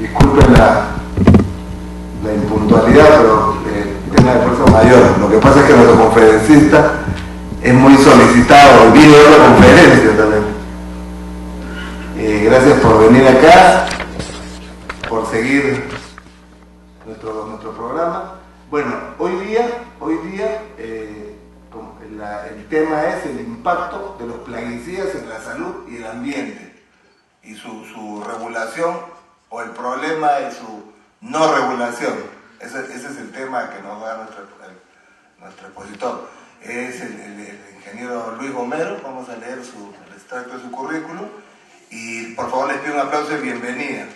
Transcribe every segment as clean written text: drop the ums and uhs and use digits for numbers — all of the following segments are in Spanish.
Disculpen la impuntualidad, pero tema de fuerza mayor. Lo que pasa es que nuestro conferencista es muy solicitado, vino a la conferencia también. Gracias por venir acá, por seguir nuestro programa. Bueno, hoy día el tema es el impacto de los plaguicidas en la salud y el ambiente, y su regulación o el problema de su no regulación. Ese es el tema que nos da nuestro expositor. Es el ingeniero Luis Gomero. Vamos a leer el extracto de su currículum y por favor les pido un aplauso de bienvenida.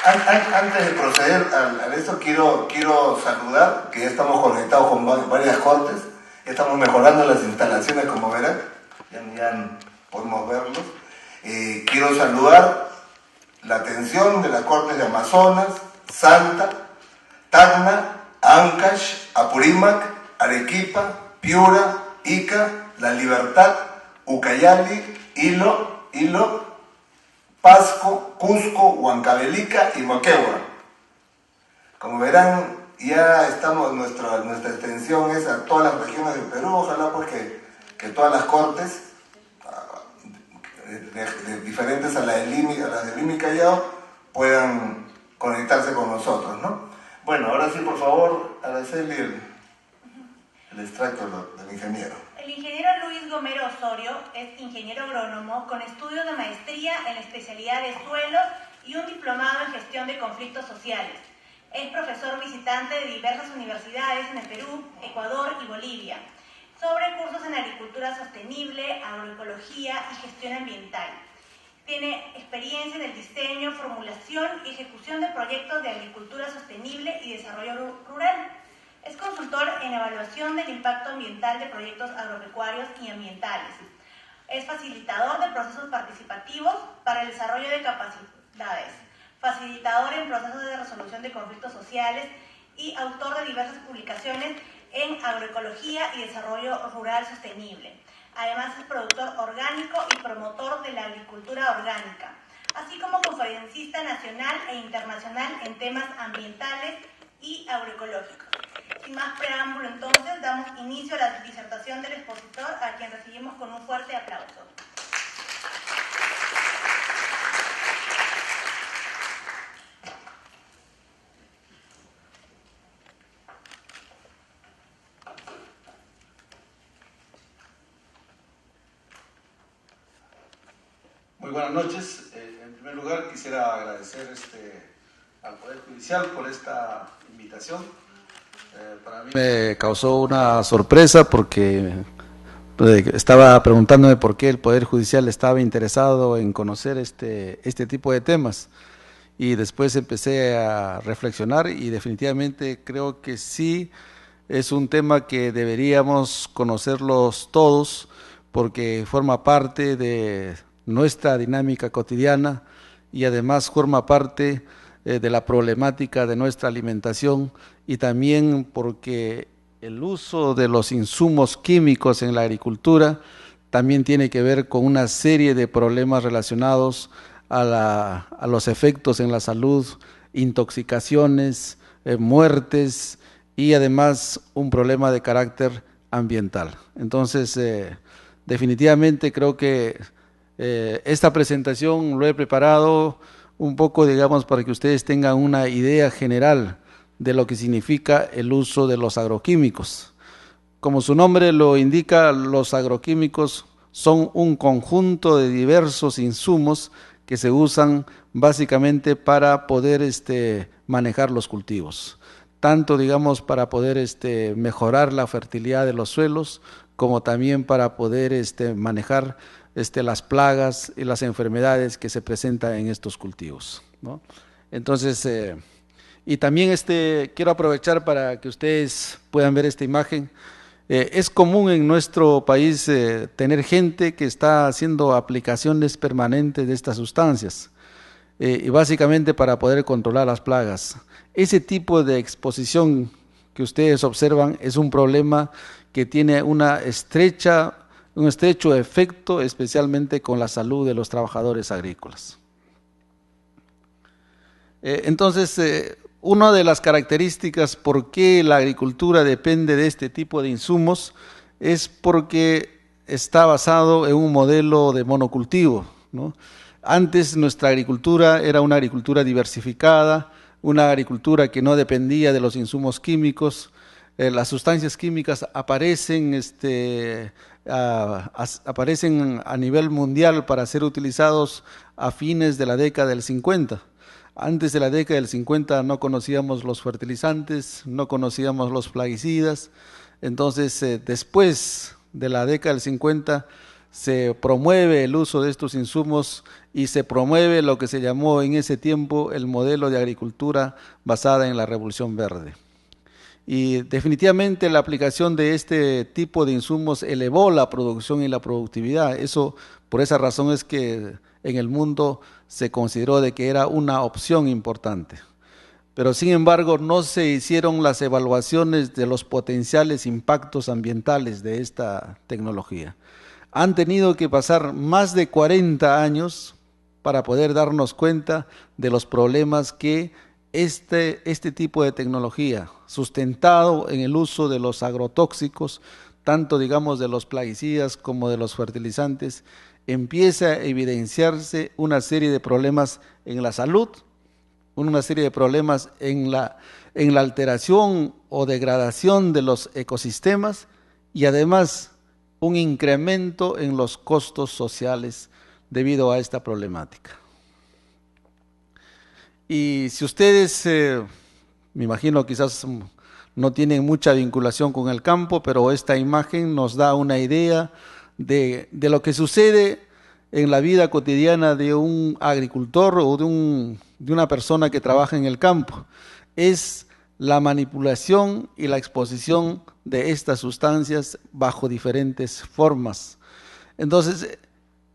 Antes de proceder a esto, quiero saludar que ya estamos conectados con varias cortes, ya estamos mejorando las instalaciones, como verán, ya podemos verlos. Quiero saludar la atención de las cortes de Amazonas, Salta, Tacna, Ancash, Apurímac, Arequipa, Piura, Ica, La Libertad, Ucayali, Hilo, Pasco, Cusco, Huancavelica y Moquegua. Como verán, ya estamos, nuestra extensión es a todas las regiones del Perú. Ojalá pues que todas las cortes diferentes a las de Lima y Callao puedan conectarse con nosotros, ¿no? Bueno, ahora sí, por favor, Araceli, el extracto del ingeniero. El ingeniero Luis Gomero Osorio es ingeniero agrónomo con estudios de maestría en la especialidad de suelos y un diplomado en gestión de conflictos sociales. Es profesor visitante de diversas universidades en el Perú, Ecuador y Bolivia, sobre cursos en agricultura sostenible, agroecología y gestión ambiental. Tiene experiencia en el diseño, formulación y ejecución de proyectos de agricultura sostenible y desarrollo rural. Es consultor en evaluación del impacto ambiental de proyectos agropecuarios y ambientales. Es facilitador de procesos participativos para el desarrollo de capacidades, facilitador en procesos de resolución de conflictos sociales y autor de diversas publicaciones en agroecología y desarrollo rural sostenible. Además es productor orgánico y promotor de la agricultura orgánica, así como conferencista nacional e internacional en temas ambientales y agroecológicos. Sin más preámbulo, entonces, damos inicio a la disertación del expositor, a quien recibimos con un fuerte aplauso. Muy buenas noches. En primer lugar, quisiera agradecer al Poder Judicial por esta invitación. Para mí me causó una sorpresa porque estaba preguntándome por qué el Poder Judicial estaba interesado en conocer este tipo de temas. Y después empecé a reflexionar y definitivamente creo que sí es un tema que deberíamos conocerlos todos, porque forma parte de nuestra dinámica cotidiana y además forma parte de la problemática de nuestra alimentación, y también porque el uso de los insumos químicos en la agricultura también tiene que ver con una serie de problemas relacionados a los efectos en la salud, intoxicaciones, muertes y además un problema de carácter ambiental. Entonces, definitivamente creo que esta presentación lo he preparado un poco, digamos, para que ustedes tengan una idea general de lo que significa el uso de los agroquímicos. Como su nombre lo indica, los agroquímicos son un conjunto de diversos insumos que se usan básicamente para poder manejar los cultivos, tanto, digamos, para poder mejorar la fertilidad de los suelos, como también para poder manejar las plagas y las enfermedades que se presentan en estos cultivos, ¿no? Entonces, y también quiero aprovechar para que ustedes puedan ver esta imagen. Es común en nuestro país tener gente que está haciendo aplicaciones permanentes de estas sustancias, y básicamente para poder controlar las plagas. Ese tipo de exposición que ustedes observan es un problema que tiene una estrecha un estrecho efecto especialmente con la salud de los trabajadores agrícolas. Entonces, una de las características por qué la agricultura depende de este tipo de insumos es porque está basado en un modelo de monocultivo, ¿no? Antes nuestra agricultura era una agricultura diversificada, una agricultura que no dependía de los insumos químicos. Las sustancias químicas aparecen, aparecen a nivel mundial para ser utilizados a fines de la década del 50. Antes de la década del 50 no conocíamos los fertilizantes, no conocíamos los plaguicidas. Entonces, después de la década del 50 se promueve el uso de estos insumos y se promueve lo que se llamó en ese tiempo el modelo de agricultura basada en la Revolución Verde. Y definitivamente la aplicación de este tipo de insumos elevó la producción y la productividad. Por esa razón es que en el mundo se consideró de que era una opción importante. Pero sin embargo no se hicieron las evaluaciones de los potenciales impactos ambientales de esta tecnología. Han tenido que pasar más de 40 años para poder darnos cuenta de los problemas que este tipo de tecnología, sustentado en el uso de los agrotóxicos, tanto digamos de los plaguicidas como de los fertilizantes, empieza a evidenciarse una serie de problemas en la salud, una serie de problemas en la alteración o degradación de los ecosistemas y además un incremento en los costos sociales debido a esta problemática. Y si ustedes, me imagino quizás no tienen mucha vinculación con el campo, pero esta imagen nos da una idea de lo que sucede en la vida cotidiana de un agricultor o de una persona que trabaja en el campo. Es la manipulación y la exposición de estas sustancias bajo diferentes formas. Entonces,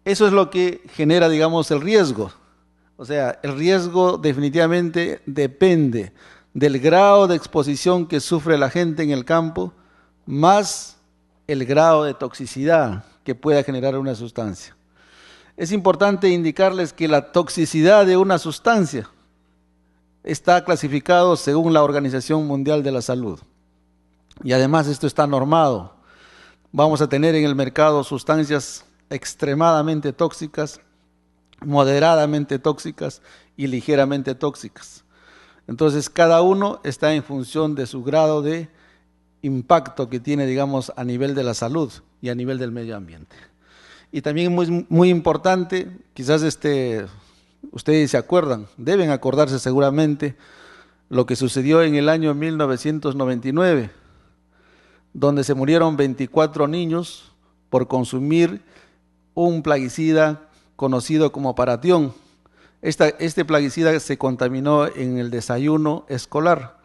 eso es lo que genera, digamos, el riesgo. O sea, el riesgo definitivamente depende del grado de exposición que sufre la gente en el campo, más el grado de toxicidad que pueda generar una sustancia. Es importante indicarles que la toxicidad de una sustancia está clasificado según la Organización Mundial de la Salud. Y además esto está normado. Vamos a tener en el mercado sustancias extremadamente tóxicas, moderadamente tóxicas y ligeramente tóxicas. Entonces cada uno está en función de su grado de impacto que tiene, digamos, a nivel de la salud y a nivel del medio ambiente. Y también muy importante, quizás ustedes se acuerdan, deben acordarse seguramente, lo que sucedió en el año 1999, donde se murieron 24 niños por consumir un plaguicida conocido como paratión. Este plaguicida se contaminó en el desayuno escolar.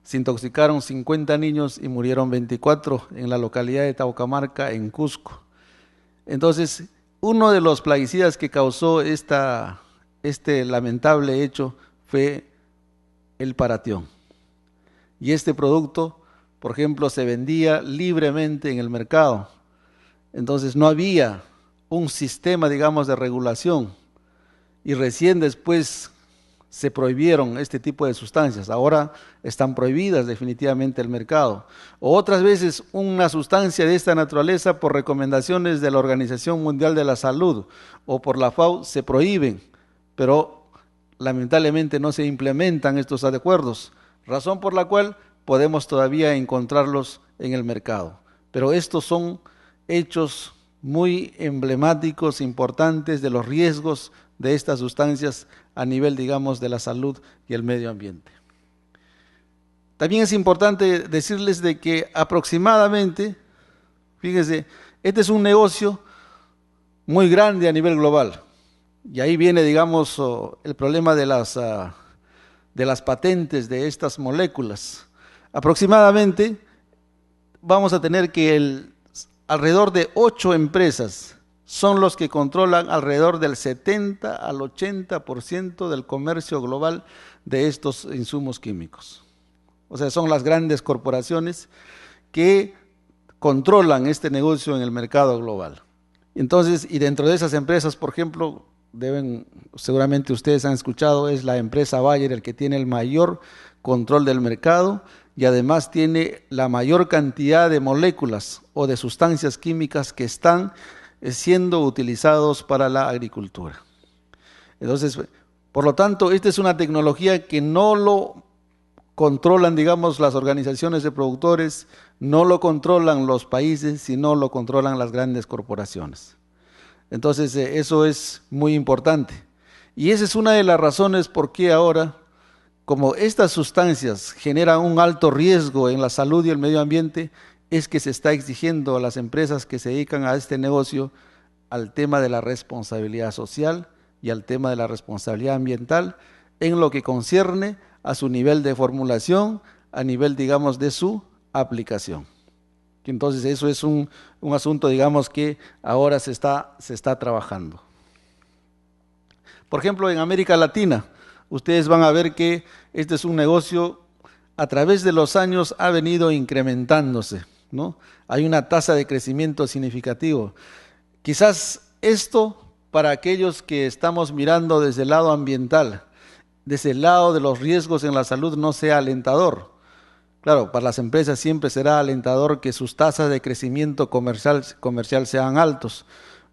Se intoxicaron 50 niños y murieron 24 en la localidad de Taucamarca, en Cusco. Entonces, uno de los plaguicidas que causó este lamentable hecho fue el paratión. Y este producto, por ejemplo, se vendía libremente en el mercado. Entonces no había un sistema, digamos, de regulación. Y recién después se prohibieron este tipo de sustancias. Ahora están prohibidas definitivamente el mercado. O otras veces una sustancia de esta naturaleza, por recomendaciones de la Organización Mundial de la Salud o por la FAO, se prohíben, pero lamentablemente no se implementan estos acuerdos, razón por la cual podemos todavía encontrarlos en el mercado. Pero estos son hechos muy emblemáticos, importantes de los riesgos de estas sustancias a nivel, digamos, de la salud y el medio ambiente. También es importante decirles de que aproximadamente, fíjense, este es un negocio muy grande a nivel global. Y ahí viene, digamos, el problema de las patentes de estas moléculas. Aproximadamente vamos a tener que alrededor de 8 empresas son los que controlan alrededor del 70 al 80% del comercio global de estos insumos químicos. O sea, son las grandes corporaciones que controlan este negocio en el mercado global. Entonces, y dentro de esas empresas, por ejemplo, seguramente ustedes han escuchado, es la empresa Bayer el que tiene el mayor control del mercado y además tiene la mayor cantidad de moléculas o de sustancias químicas que están siendo utilizados para la agricultura. Entonces, por lo tanto, esta es una tecnología que no lo controlan, digamos, las organizaciones de productores, no lo controlan los países, sino lo controlan las grandes corporaciones. Entonces, eso es muy importante. Y esa es una de las razones por qué ahora, como estas sustancias generan un alto riesgo en la salud y el medio ambiente, es que se está exigiendo a las empresas que se dedican a este negocio al tema de la responsabilidad social y al tema de la responsabilidad ambiental en lo que concierne a su nivel de formulación, a nivel, digamos, de su aplicación. Entonces eso es un asunto, digamos, que ahora se está trabajando. Por ejemplo, en América Latina, ustedes van a ver que este es un negocio a través de los años ha venido incrementándose, ¿no? Hay una tasa de crecimiento significativo. Quizás esto, para aquellos que estamos mirando desde el lado ambiental, desde el lado de los riesgos en la salud, no sea alentador. Claro, para las empresas siempre será alentador que sus tasas de crecimiento comercial sean altos,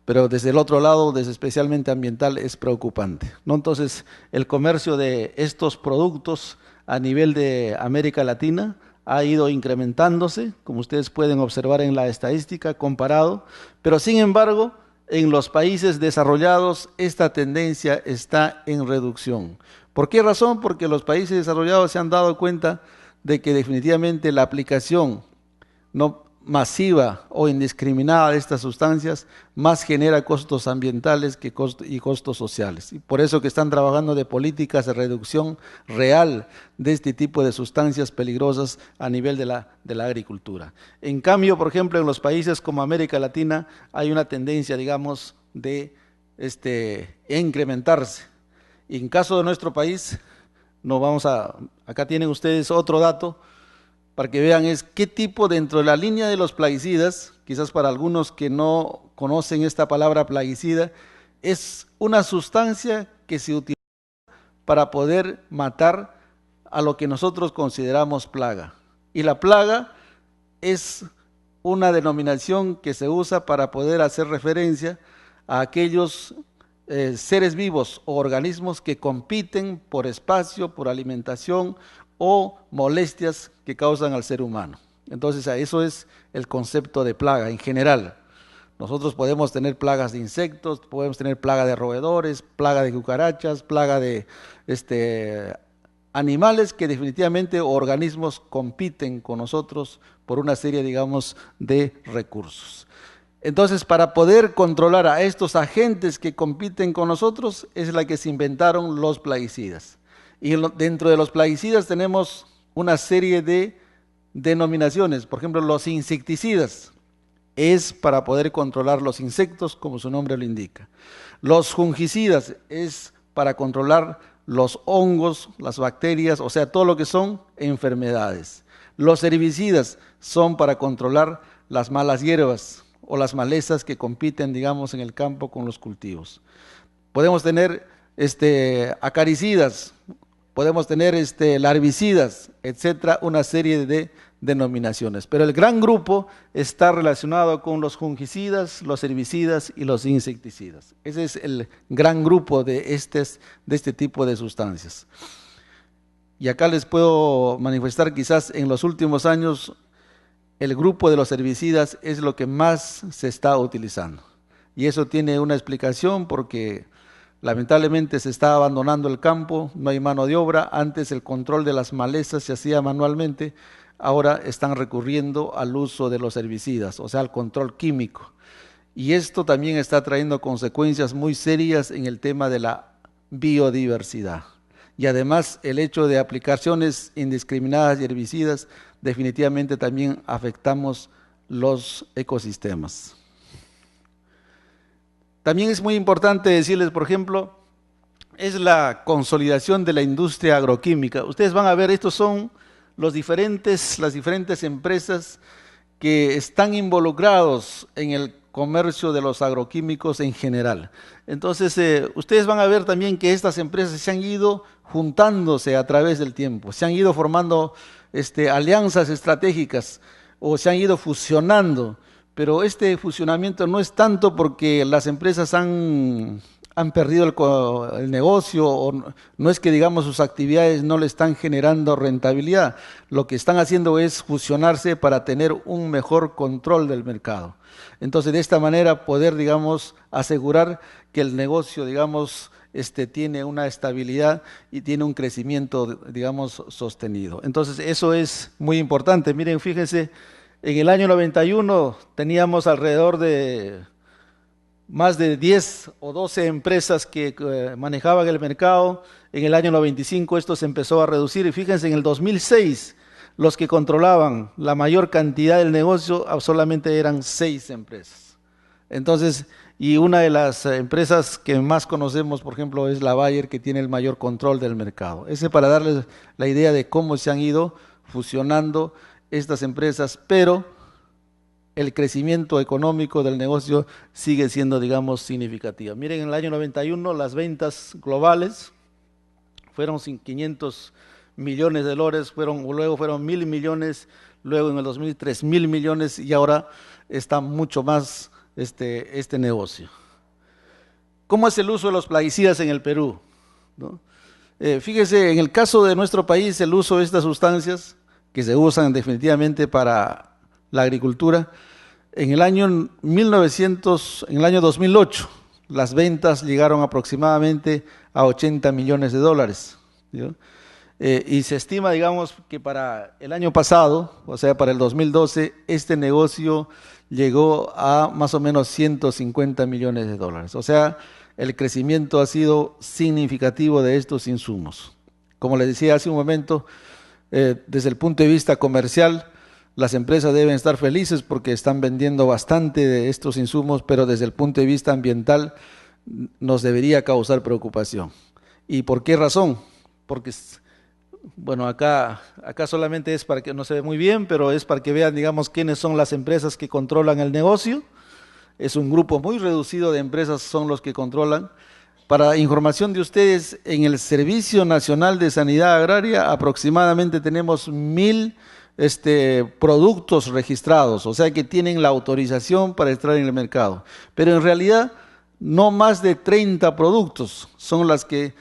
pero desde el otro lado, desde especialmente ambiental, es preocupante, ¿no? Entonces, el comercio de estos productos a nivel de América Latina ha ido incrementándose, como ustedes pueden observar en la estadística comparado, pero sin embargo, en los países desarrollados esta tendencia está en reducción. ¿Por qué razón? Porque los países desarrollados se han dado cuenta de que definitivamente la aplicación no masiva o indiscriminada de estas sustancias más genera costos ambientales y costos sociales. Y por eso que están trabajando de políticas de reducción real de este tipo de sustancias peligrosas a nivel de la agricultura. En cambio, por ejemplo, en los países como América Latina hay una tendencia, digamos, de incrementarse. Y en caso de nuestro país, acá tienen ustedes otro dato, para que vean es qué tipo dentro de la línea de los plaguicidas, quizás para algunos que no conocen esta palabra plaguicida, es una sustancia que se utiliza para poder matar a lo que nosotros consideramos plaga. Y la plaga es una denominación que se usa para poder hacer referencia a aquellos seres vivos o organismos que compiten por espacio, por alimentación o molestias que causan al ser humano. Entonces, eso es el concepto de plaga en general. Nosotros podemos tener plagas de insectos, podemos tener plaga de roedores, plaga de cucarachas, plaga de animales que definitivamente organismos compiten con nosotros por una serie, digamos, de recursos. Entonces, para poder controlar a estos agentes que compiten con nosotros, es la que se inventaron los plaguicidas. Y dentro de los plaguicidas tenemos una serie de denominaciones. Por ejemplo, los insecticidas es para poder controlar los insectos, como su nombre lo indica. Los fungicidas es para controlar los hongos, las bacterias, o sea, todo lo que son enfermedades. Los herbicidas son para controlar las malas hierbas o las malezas que compiten, digamos, en el campo con los cultivos. Podemos tener acaricidas, podemos tener larvicidas, etcétera, una serie de denominaciones. Pero el gran grupo está relacionado con los fungicidas, los herbicidas y los insecticidas. Ese es el gran grupo de este tipo de sustancias. Y acá les puedo manifestar quizás en los últimos años el grupo de los herbicidas es lo que más se está utilizando. Y eso tiene una explicación porque lamentablemente se está abandonando el campo, no hay mano de obra. Antes el control de las malezas se hacía manualmente, ahora están recurriendo al uso de los herbicidas, o sea, al control químico. Y esto también está trayendo consecuencias muy serias en el tema de la biodiversidad. Y además el hecho de aplicaciones indiscriminadas de herbicidas, definitivamente también afectamos los ecosistemas. También es muy importante decirles, por ejemplo, es la consolidación de la industria agroquímica. Ustedes van a ver, estos son las diferentes empresas que están involucrados en el comercio de los agroquímicos en general. Entonces, ustedes van a ver también que estas empresas se han ido juntándose a través del tiempo, se han ido formando alianzas estratégicas o se han ido fusionando, pero este fusionamiento no es tanto porque las empresas han perdido el negocio o no es que digamos sus actividades no le están generando rentabilidad, lo que están haciendo es fusionarse para tener un mejor control del mercado. Entonces de esta manera poder digamos asegurar que el negocio digamos tiene una estabilidad y tiene un crecimiento digamos sostenido. Entonces eso es muy importante. Miren, fíjense, en el año 91 teníamos alrededor de más de 10 o 12 empresas que manejaban el mercado. En el año 95 esto se empezó a reducir y fíjense, en el 2006 los que controlaban la mayor cantidad del negocio solamente eran 6 empresas. Entonces, y una de las empresas que más conocemos, por ejemplo, es la Bayer, que tiene el mayor control del mercado. Ese para darles la idea de cómo se han ido fusionando estas empresas, pero el crecimiento económico del negocio sigue siendo, digamos, significativo. Miren, en el año 91 las ventas globales fueron 500 millones de dólares, luego fueron 1.000 millones, luego en el 2000 3.000 millones y ahora está mucho más este negocio. ¿Cómo es el uso de los plaguicidas en el Perú? ¿No? Fíjese, en el caso de nuestro país, el uso de estas sustancias que se usan definitivamente para la agricultura, en el año 2008, las ventas llegaron aproximadamente a 80 millones de dólares. ¿Sí? Y se estima, digamos, que para el año pasado, o sea, para el 2012, este negocio llegó a más o menos 150 millones de dólares. O sea, el crecimiento ha sido significativo de estos insumos. Como les decía hace un momento, desde el punto de vista comercial, las empresas deben estar felices porque están vendiendo bastante de estos insumos, pero desde el punto de vista ambiental nos debería causar preocupación. ¿Y por qué razón? Porque, bueno, acá solamente es para que no se ve muy bien, pero es para que vean, digamos, quiénes son las empresas que controlan el negocio. Es un grupo muy reducido de empresas, son los que controlan. Para información de ustedes, en el Servicio Nacional de Sanidad Agraria aproximadamente tenemos 1.000 productos registrados, o sea que tienen la autorización para entrar en el mercado. Pero en realidad no más de 30 productos son las que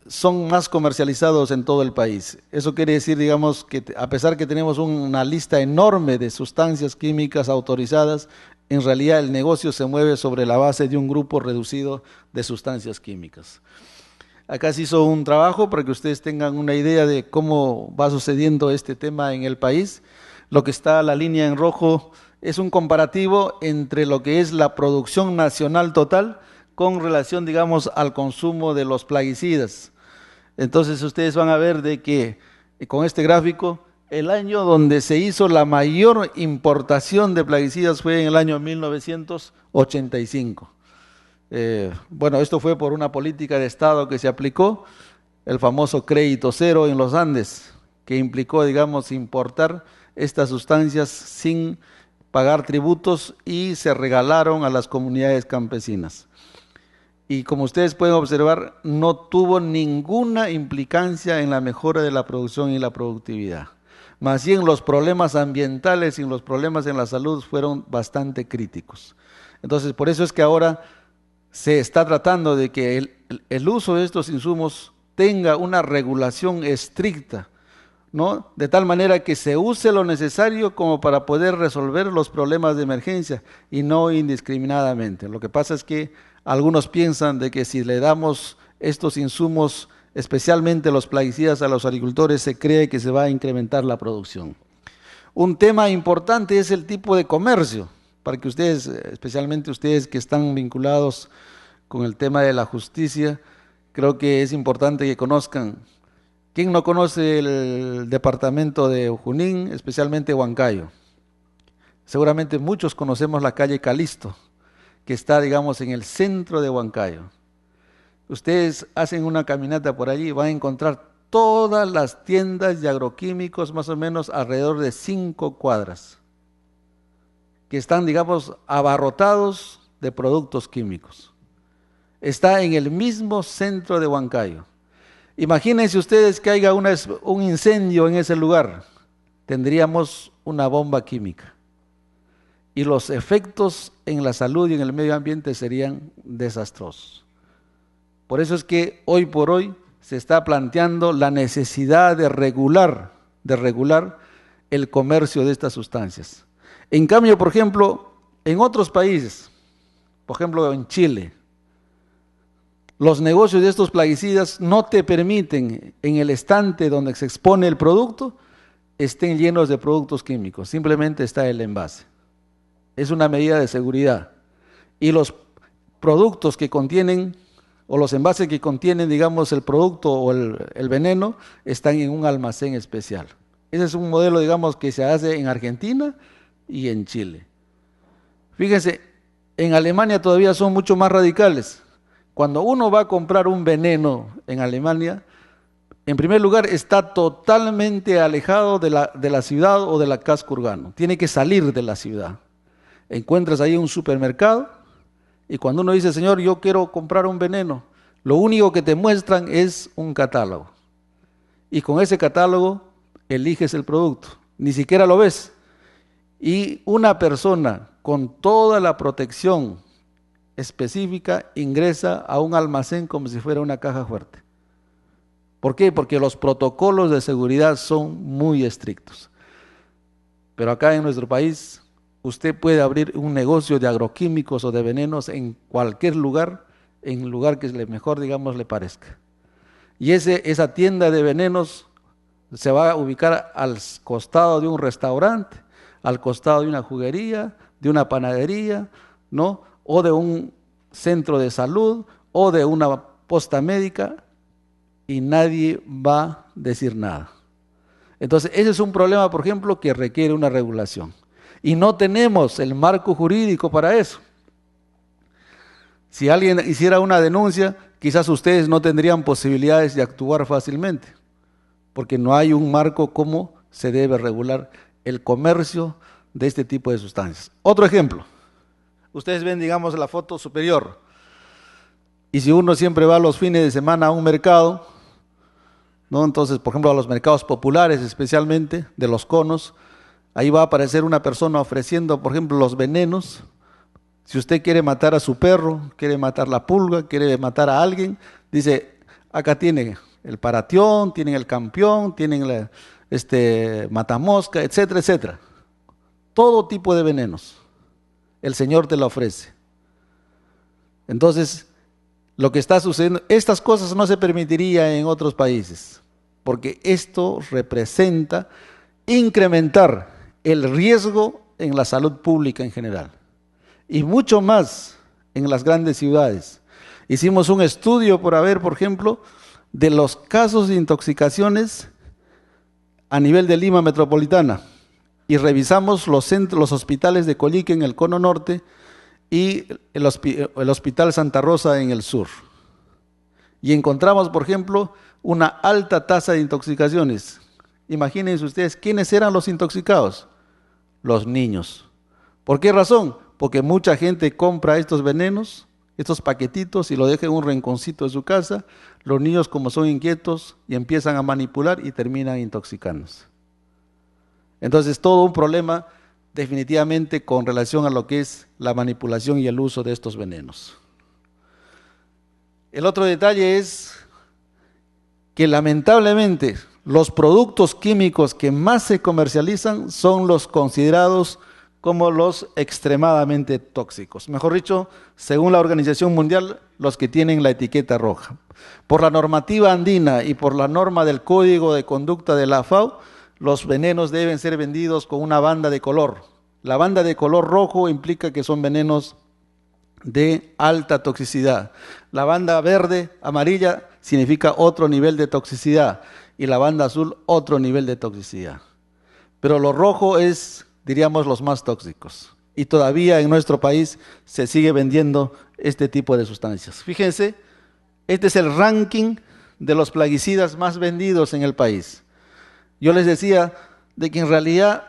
son más comercializados en todo el país. Eso quiere decir, digamos, que a pesar que tenemos una lista enorme de sustancias químicas autorizadas, en realidad el negocio se mueve sobre la base de un grupo reducido de sustancias químicas. Acá se hizo un trabajo para que ustedes tengan una idea de cómo va sucediendo este tema en el país. Lo que está la línea en rojo es un comparativo entre lo que es la producción nacional total con relación, digamos, al consumo de los plaguicidas. Entonces ustedes van a ver de que con este gráfico, el año donde se hizo la mayor importación de plaguicidas fue en el año 1985. Bueno, esto fue por una política de Estado que se aplicó, el famoso crédito cero en los Andes, que implicó, digamos, importar estas sustancias sin pagar tributos y se regalaron a las comunidades campesinas. Y como ustedes pueden observar, no tuvo ninguna implicancia en la mejora de la producción y la productividad. Más bien los problemas ambientales y los problemas en la salud fueron bastante críticos. Entonces, por eso es que ahora se está tratando de que el uso de estos insumos tenga una regulación estricta, ¿no? De tal manera que se use lo necesario como para poder resolver los problemas de emergencia y no indiscriminadamente. Lo que pasa es que algunos piensan de que si le damos estos insumos, especialmente los plaguicidas, a los agricultores, se cree que se va a incrementar la producción. Un tema importante es el tipo de comercio, para que ustedes, especialmente ustedes que están vinculados con el tema de la justicia, creo que es importante que conozcan. ¿Quién no conoce el departamento de Junín, especialmente Huancayo? Seguramente muchos conocemos la calle Calisto, que está, digamos, en el centro de Huancayo. Ustedes hacen una caminata por allí y van a encontrar todas las tiendas de agroquímicos más o menos alrededor de 5 cuadras. que están, digamos, abarrotados de productos químicos. Está en el mismo centro de Huancayo. Imagínense ustedes que haya un incendio en ese lugar. Tendríamos una bomba química. Y los efectos en la salud y en el medio ambiente serían desastrosos. Por eso es que hoy por hoy se está planteando la necesidad de regular el comercio de estas sustancias. En cambio, por ejemplo, en otros países, por ejemplo en Chile, los negocios de estos plaguicidas no te permiten en el estante donde se expone el producto estén llenos de productos químicos, simplemente está el envase. Es una medida de seguridad. Y los productos que contienen, o los envases que contienen, digamos, el producto o el veneno, están en un almacén especial. Ese es un modelo, digamos, que se hace en Argentina y en Chile. Fíjense, en Alemania todavía son mucho más radicales. Cuando uno va a comprar un veneno en Alemania, en primer lugar está totalmente alejado de la ciudad o de la casco urbano. Tiene que salir de la ciudad. Encuentras ahí un supermercado y cuando uno dice, señor, yo quiero comprar un veneno, lo único que te muestran es un catálogo. Y con ese catálogo eliges el producto, ni siquiera lo ves. Y una persona con toda la protección específica ingresa a un almacén como si fuera una caja fuerte. ¿Por qué? Porque los protocolos de seguridad son muy estrictos. Pero acá en nuestro país, usted puede abrir un negocio de agroquímicos o de venenos en cualquier lugar, en el lugar que mejor, digamos, le parezca. Y esa tienda de venenos se va a ubicar al costado de un restaurante, al costado de una juguería, de una panadería, ¿no? O de un centro de salud, o de una posta médica, y nadie va a decir nada. Entonces, ese es un problema, por ejemplo, que requiere una regulación. Y no tenemos el marco jurídico para eso. Si alguien hiciera una denuncia, quizás ustedes no tendrían posibilidades de actuar fácilmente, porque no hay un marco cómo se debe regular el comercio de este tipo de sustancias. Otro ejemplo. Ustedes ven, digamos, la foto superior. Y si uno siempre va los fines de semana a un mercado, ¿no? Entonces, por ejemplo, a los mercados populares, especialmente de los conos, ahí va a aparecer una persona ofreciendo, por ejemplo, los venenos. Si usted quiere matar a su perro, quiere matar la pulga, quiere matar a alguien, dice, acá tienen el paratión, tienen el campeón, tienen la matamosca, etcétera, etcétera. Todo tipo de venenos. El Señor te lo ofrece. Entonces, lo que está sucediendo, estas cosas no se permitiría en otros países, porque esto representa incrementar el riesgo en la salud pública en general, y mucho más en las grandes ciudades. Hicimos un estudio por ejemplo, de los casos de intoxicaciones a nivel de Lima metropolitana, y revisamos los hospitales de Collique en el cono norte y el Hospital Santa Rosa en el sur. Y encontramos, por ejemplo, una alta tasa de intoxicaciones. Imagínense ustedes, ¿quiénes eran los intoxicados? Los niños. ¿Por qué razón? Porque mucha gente compra estos venenos, estos paquetitos, y lo deja en un rinconcito de su casa. Los niños, como son inquietos, y empiezan a manipular y terminan intoxicándose. Entonces, todo un problema definitivamente con relación a lo que es la manipulación y el uso de estos venenos. El otro detalle es que lamentablemente los productos químicos que más se comercializan son los considerados como los extremadamente tóxicos. Mejor dicho, según la Organización Mundial, los que tienen la etiqueta roja. Por la normativa andina y por la norma del Código de Conducta de la FAO, los venenos deben ser vendidos con una banda de color. La banda de color rojo implica que son venenos de alta toxicidad. La banda verde, amarilla, significa otro nivel de toxicidad. Y la banda azul, otro nivel de toxicidad. Pero lo rojo es, diríamos, los más tóxicos. Y todavía en nuestro país se sigue vendiendo este tipo de sustancias. Fíjense, este es el ranking de los plaguicidas más vendidos en el país. Yo les decía de que en realidad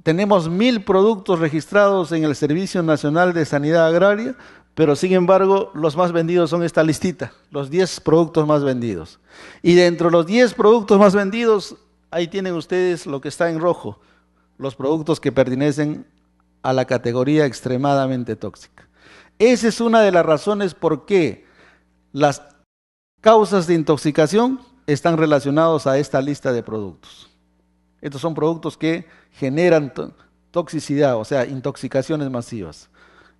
tenemos 1000 productos registrados en el Servicio Nacional de Sanidad Agraria, pero sin embargo los más vendidos son esta listita, los 10 productos más vendidos. Y dentro de los 10 productos más vendidos, ahí tienen ustedes lo que está en rojo, los productos que pertenecen a la categoría extremadamente tóxica. Esa es una de las razones por qué las causas de intoxicación están relacionados a esta lista de productos. Estos son productos que generan toxicidad, o sea, intoxicaciones masivas.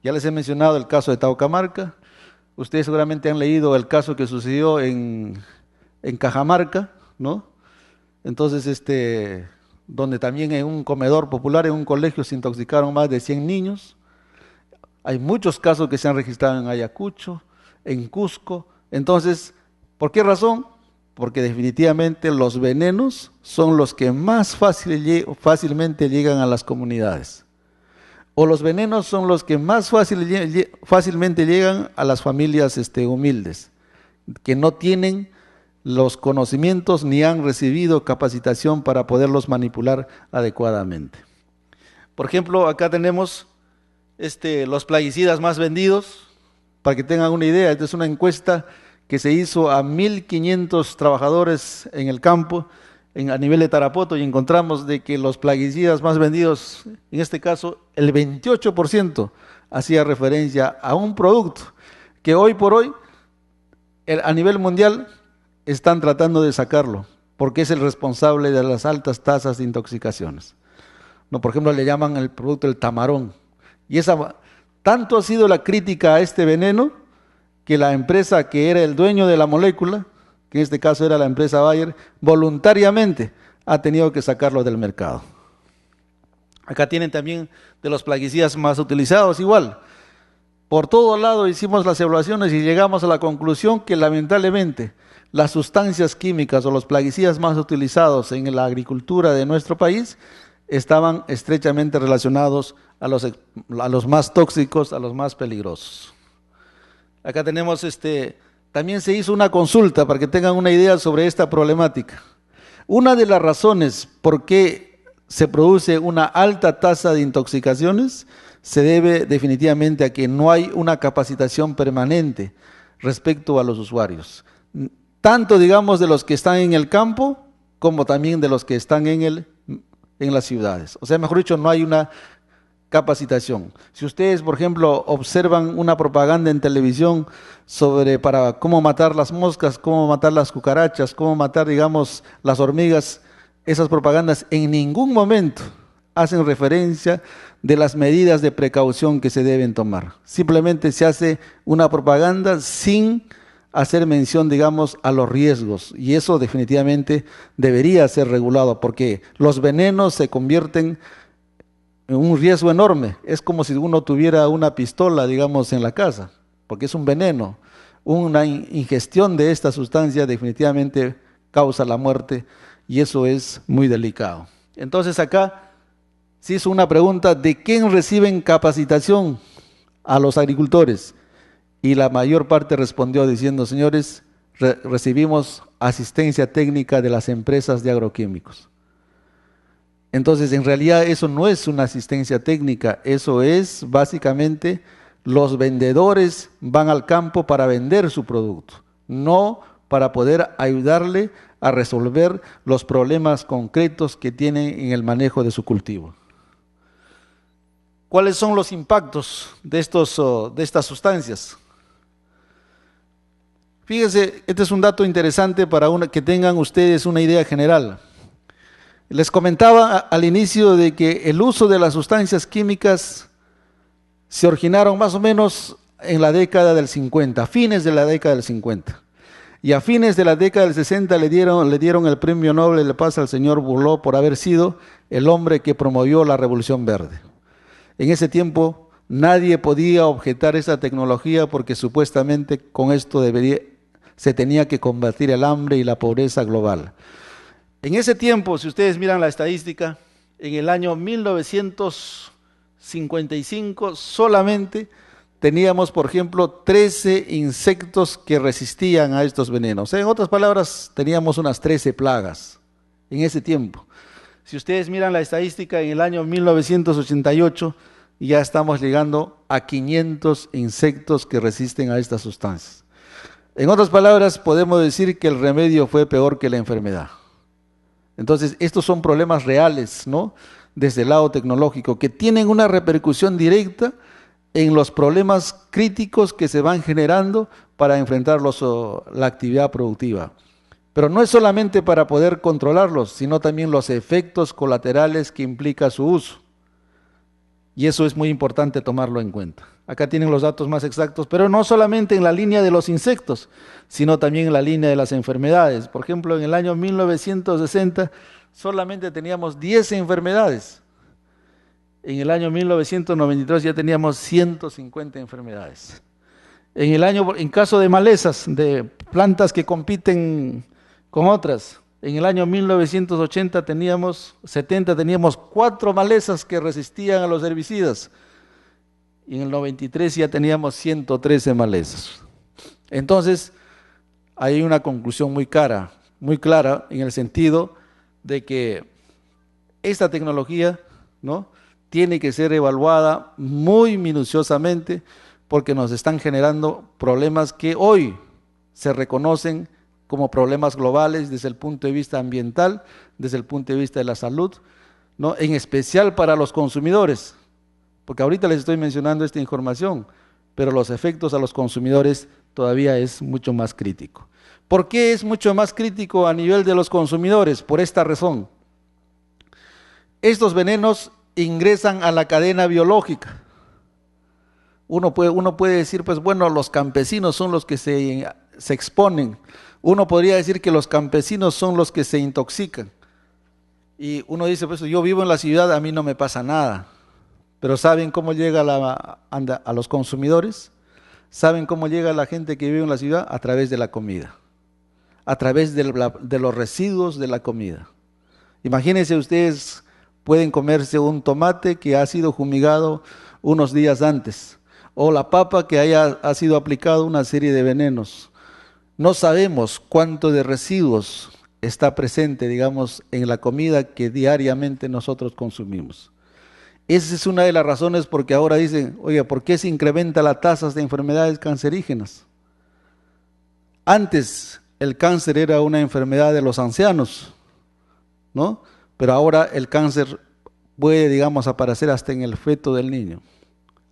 Ya les he mencionado el caso de Taucamarca. Ustedes seguramente han leído el caso que sucedió en Cajamarca, ¿no? Entonces, donde también en un comedor popular, en un colegio, se intoxicaron más de 100 niños. Hay muchos casos que se han registrado en Ayacucho, en Cusco. Entonces, ¿por qué razón? Porque definitivamente los venenos son los que más fácilmente llegan a las comunidades. O los venenos son los que más fácilmente llegan a las familias humildes, que no tienen los conocimientos ni han recibido capacitación para poderlos manipular adecuadamente. Por ejemplo, acá tenemos los plaguicidas más vendidos, para que tengan una idea. Esta es una encuesta que se hizo a 1.500 trabajadores en el campo, a nivel de Tarapoto, y encontramos de que los plaguicidas más vendidos, en este caso, el 28% hacía referencia a un producto que hoy por hoy, a nivel mundial, están tratando de sacarlo, porque es el responsable de las altas tasas de intoxicaciones. No, por ejemplo, le llaman el producto el tamarón. Y tanto ha sido la crítica a este veneno, que la empresa que era el dueño de la molécula, que en este caso era la empresa Bayer, voluntariamente ha tenido que sacarlo del mercado. Acá tienen también de los plaguicidas más utilizados, igual. Por todo lado hicimos las evaluaciones y llegamos a la conclusión que lamentablemente las sustancias químicas o los plaguicidas más utilizados en la agricultura de nuestro país estaban estrechamente relacionados a los más tóxicos, a los más peligrosos. Acá tenemos, también se hizo una consulta para que tengan una idea sobre esta problemática. Una de las razones por qué se produce una alta tasa de intoxicaciones se debe definitivamente a que no hay una capacitación permanente respecto a los usuarios. Tanto, digamos, de los que están en el campo, como también de los que están en las ciudades. O sea, mejor dicho, no hay una capacitación. Si ustedes, por ejemplo, observan una propaganda en televisión para cómo matar las moscas, cómo matar las cucarachas, cómo matar, digamos, las hormigas, esas propagandas en ningún momento hacen referencia de las medidas de precaución que se deben tomar. Simplemente se hace una propaganda sin hacer mención, digamos, a los riesgos, y eso definitivamente debería ser regulado, porque los venenos se convierten en un riesgo enorme. Es como si uno tuviera una pistola, digamos, en la casa, porque es un veneno. Una ingestión de esta sustancia definitivamente causa la muerte, y eso es muy delicado. Entonces acá se hizo una pregunta de quién reciben capacitación a los agricultores, y la mayor parte respondió diciendo: señores, recibimos asistencia técnica de las empresas de agroquímicos. Entonces, en realidad eso no es una asistencia técnica, eso es básicamente los vendedores van al campo para vender su producto, no para poder ayudarle a resolver los problemas concretos que tienen en el manejo de su cultivo. ¿Cuáles son los impactos de estas sustancias? Fíjense, este es un dato interesante para que tengan ustedes una idea general. Les comentaba al inicio de que el uso de las sustancias químicas se originaron más o menos en la década del 50, a fines de la década del 50. Y a fines de la década del 60 le dieron el premio Nobel de Paz al señor Bourdieu por haber sido el hombre que promovió la Revolución Verde. En ese tiempo nadie podía objetar esa tecnología porque supuestamente con esto se tenía que combatir el hambre y la pobreza global. En ese tiempo, si ustedes miran la estadística, en el año 1955 solamente teníamos, por ejemplo, 13 insectos que resistían a estos venenos. En otras palabras, teníamos unas 13 plagas en ese tiempo. Si ustedes miran la estadística, en el año 1988 ya estamos llegando a 500 insectos que resisten a estas sustancias. En otras palabras, podemos decir que el remedio fue peor que la enfermedad. Entonces, estos son problemas reales, ¿no?, desde el lado tecnológico, que tienen una repercusión directa en los problemas críticos que se van generando para enfrentar la actividad productiva. Pero no es solamente para poder controlarlos, sino también los efectos colaterales que implica su uso. Y eso es muy importante tomarlo en cuenta. Acá tienen los datos más exactos, pero no solamente en la línea de los insectos, sino también en la línea de las enfermedades. Por ejemplo, en el año 1960 solamente teníamos 10 enfermedades. En el año 1993 ya teníamos 150 enfermedades. En caso de malezas, de plantas que compiten con otras, en el año 1980 teníamos 4 malezas que resistían a los herbicidas. Y en el 93 ya teníamos 113 malezas. Entonces, hay una conclusión muy clara en el sentido de que esta tecnología, ¿no?, tiene que ser evaluada muy minuciosamente porque nos están generando problemas que hoy se reconocen como problemas globales desde el punto de vista ambiental, desde el punto de vista de la salud, ¿no?, en especial para los consumidores, porque ahorita les estoy mencionando esta información, pero los efectos a los consumidores todavía es mucho más crítico. ¿Por qué es mucho más crítico a nivel de los consumidores? Por esta razón. Estos venenos ingresan a la cadena biológica. Uno puede decir, pues bueno, los campesinos son los que se exponen. Uno podría decir que los campesinos son los que se intoxican. Y uno dice, pues yo vivo en la ciudad, a mí no me pasa nada. Pero ¿saben cómo llega a los consumidores? ¿Saben cómo llega la gente que vive en la ciudad? A través de la comida, a través de los residuos de la comida. Imagínense ustedes, pueden comerse un tomate que ha sido fumigado unos días antes, o la papa que ha sido aplicado una serie de venenos. No sabemos cuánto de residuos está presente, digamos, en la comida que diariamente nosotros consumimos. Esa es una de las razones porque ahora dicen, oiga, ¿por qué se incrementa las tasas de enfermedades cancerígenas? Antes el cáncer era una enfermedad de los ancianos, ¿no? Pero ahora el cáncer puede, digamos, aparecer hasta en el feto del niño.